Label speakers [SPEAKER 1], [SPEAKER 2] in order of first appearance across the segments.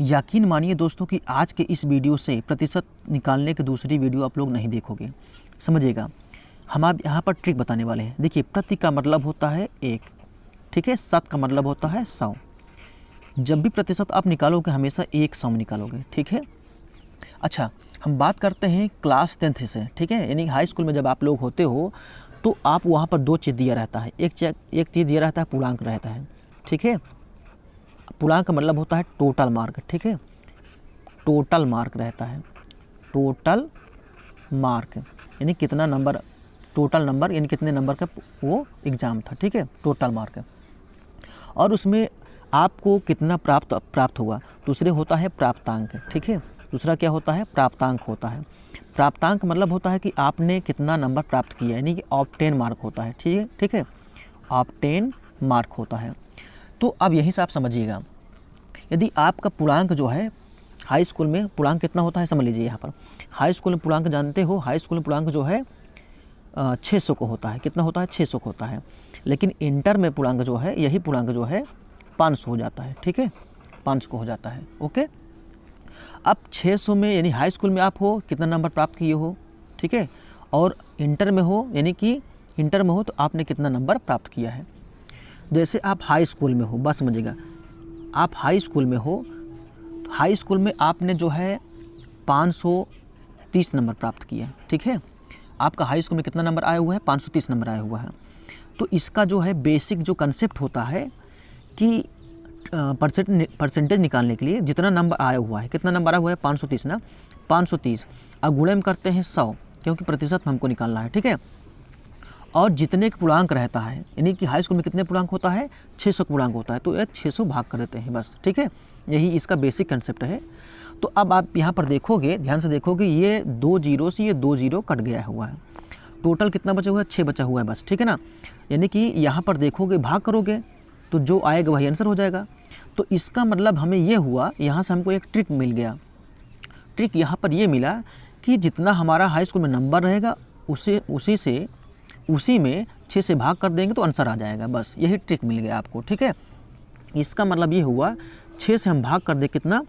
[SPEAKER 1] यकीन मानिए दोस्तों कि आज के इस वीडियो से प्रतिशत निकालने की दूसरी वीडियो आप लोग नहीं देखोगे। समझिएगा, हम आप यहाँ पर ट्रिक बताने वाले हैं। देखिए, प्रति का मतलब होता है 1, ठीक है। शत का मतलब होता है 100। जब भी प्रतिशत आप निकालोगे हमेशा 100 में निकालोगे, ठीक है। अच्छा, हम बात करते हैं क्लास 10th से, ठीक है। यानी हाई स्कूल में जब आप लोग होते हो तो आप वहाँ पर 2 चीज़ दिया रहता है। एक चीज़ दिया रहता है, पूर्णांक रहता है, ठीक है। पूर्णांक का मतलब होता है टोटल मार्क, ठीक है। टोटल मार्क रहता है, टोटल मार्क यानी कितना नंबर, टोटल नंबर यानी कितने नंबर का वो एग्ज़ाम था, ठीक है, टोटल मार्क। और उसमें आपको कितना प्राप्त हुआ। दूसरे होता है प्राप्तांक, ठीक है। दूसरा क्या होता है, प्राप्तांक होता है। प्राप्तांक मतलब होता है कि आपने कितना नंबर प्राप्त किया, यानी कि ऑब्टेन मार्क होता है, ठीक है, ठीक है। ऑब्टेन मार्क होता है। तो अब यहीं से आप समझिएगा, यदि आपका पूर्णांक जो है हाई स्कूल में पूर्णांक कितना होता है समझ लीजिए। यहाँ पर हाई स्कूल में पूर्णांक जानते हो, हाई स्कूल में पूर्णांक जो है 600 को होता है। कितना होता है, 600 को होता है। लेकिन इंटर में पूर्णांक जो है, यही पूर्णांक जो है 500 हो जाता है, ठीक है, 500 को हो जाता है। ओके, अब 600 में यानी हाई स्कूल में आप हो कितना नंबर प्राप्त किए हो, ठीक है, और इंटर में हो यानी कि इंटर में हो तो आपने कितना नंबर प्राप्त किया है। जैसे आप हाई स्कूल में हो, बस समझिएगा, आप हाई स्कूल में हो, हाई स्कूल में आपने जो है 530 नंबर प्राप्त किया है, ठीक है। आपका हाई स्कूल में कितना नंबर आया हुआ है, 530 नंबर आया हुआ है। तो इसका जो है बेसिक जो कंसेप्ट होता है कि परसेंटेज निकालने के लिए जितना नंबर आया हुआ है, कितना नंबर आया हुआ है 530 ना, 530 अब गुणे में करते हैं 100, क्योंकि प्रतिशत हमको निकालना है, ठीक है। और जितने का पूर्णांक रहता है, यानी कि हाई स्कूल में कितने पूर्णांक होता है, 600 पूर्णांक होता है, तो ये 600 भाग कर देते हैं बस, ठीक है। यही इसका बेसिक कंसेप्ट है। तो अब आप यहाँ पर देखोगे, ध्यान से देखोगे, ये 2 जीरो से ये 2 जीरो कट गया हुआ है। टोटल कितना बचा हुआ है, 6 बचा हुआ है बस, ठीक है ना। यानी कि यहाँ पर देखोगे, भाग करोगे तो जो आएगा वही आंसर हो जाएगा। तो इसका मतलब हमें ये हुआ, यहाँ से हमको एक ट्रिक मिल गया। ट्रिक यहाँ पर ये मिला कि जितना हमारा हाई स्कूल में नंबर रहेगा उसी में 6 से भाग कर देंगे तो आंसर आ जाएगा, बस यही ट्रिक मिल गया आपको, ठीक है। इसका मतलब ये हुआ 6 से हम भाग कर दे कितना,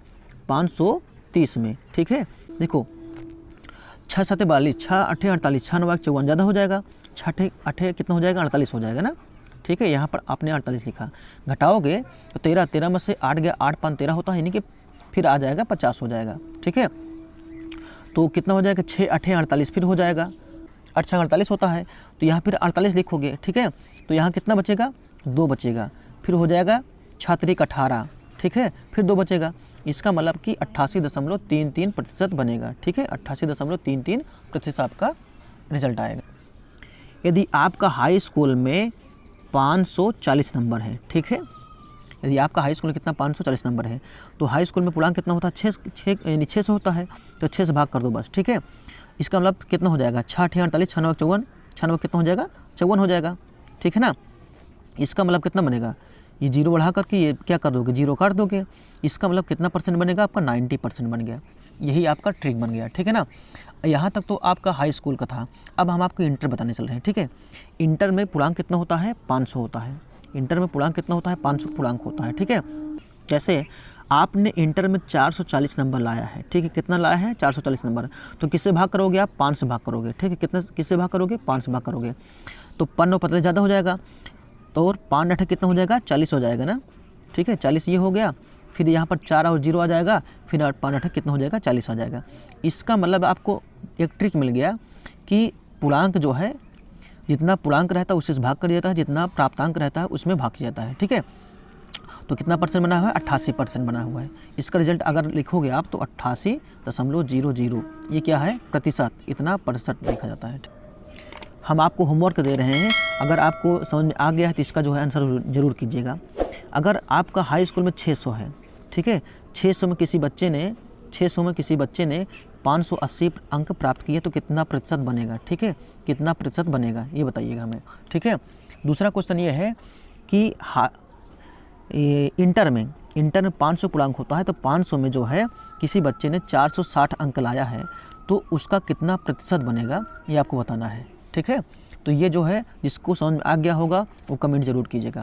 [SPEAKER 1] 530 में, ठीक है। देखो 6 7 42, 6 8 48, 6 9 54 ज़्यादा हो जाएगा, 6 8 कितना हो जाएगा, 48 हो जाएगा ना, ठीक है। यहाँ पर आपने 48 लिखा, घटाओगे तो 13 में से 8 गया, 8 5 13 होता है, यानी कि फिर आ जाएगा 50 हो जाएगा, ठीक है। तो कितना हो जाएगा, 6 8 48 फिर हो जाएगा, 8 6 48 होता है, तो यहाँ फिर 48 लिखोगे, ठीक है। तो यहाँ कितना बचेगा, 2 बचेगा, फिर हो जाएगा 6 3 18, ठीक है, फिर 2 बचेगा। इसका मतलब कि 88.33% बनेगा, ठीक है, 88.33% आपका रिजल्ट आएगा। यदि आपका हाई स्कूल में 540 नंबर है, ठीक है, यदि आपका हाई स्कूल में कितना 540 नंबर है, तो हाई स्कूल में पूर्णांक कितना होता है, 6 यानी 600 होता है, तो 6 से भाग कर दो बस, ठीक है। इसका मतलब कितना हो जाएगा, 6 8 48, 6 9 54, 6 9 कितना हो जाएगा, 54 हो जाएगा, ठीक है ना। इसका मतलब कितना बनेगा, ये जीरो बढ़ा करके ये क्या कर दोगे, जीरो काट दोगे। इसका मतलब कितना परसेंट बनेगा, आपका 90% बन गया। यही आपका ट्रिक बन गया, ठीक है ना। यहाँ तक तो आपका हाई स्कूल का था। अब हम आपको इंटर बताने चल रहे हैं, ठीक है। इंटर में पूर्णांक कितना होता है, 500 होता है। इंटर में पूर्णांक कितना होता है, 500 पूर्णांक होता है, ठीक है। जैसे आपने इंटर में 440 नंबर लाया है, ठीक है, कितना लाया है, 440 नंबर, तो किससे भाग करोगे आप, 5 से भाग करोगे, ठीक है। कितना किससे भाग करोगे, 5 से भाग करोगे, तो 5 15 ज़्यादा हो जाएगा, तो और 5 8 कितना हो जाएगा, 40 हो जाएगा ना, ठीक है। 40 ये हो गया, फिर यहाँ पर 4 और 0 आ जाएगा, फिर 5 8 कितना हो जाएगा, 40 आ जाएगा। इसका मतलब आपको एक ट्रिक मिल गया कि पूर्णांक जो है, जितना पूर्णांक रहता है उससे भाग कर जाता है, जितना प्राप्तांक रहता है उसमें भाग किया जाता है, ठीक है। तो कितना परसेंट बना हुआ है, 88% बना हुआ है। इसका रिजल्ट अगर लिखोगे आप तो 88.00, ये क्या है, प्रतिशत, इतना प्रतिशत देखा जाता है। हम आपको होमवर्क दे रहे हैं, अगर आपको समझ में आ गया है तो इसका जो है आंसर ज़रूर कीजिएगा। अगर आपका हाई स्कूल में 600 है, ठीक है, 600 में किसी बच्चे ने 580 अंक प्राप्त किए तो कितना प्रतिशत बनेगा, ठीक है, कितना प्रतिशत बनेगा ये बताइएगा हमें, ठीक है। दूसरा क्वेश्चन ये है कि इंटर में 500 पूर्णांक होता है, तो 500 में जो है किसी बच्चे ने 460 अंक लाया है तो उसका कितना प्रतिशत बनेगा ये आपको बताना है, ठीक है। तो ये जो है जिसको समझ में आ गया होगा वो कमेंट ज़रूर कीजिएगा।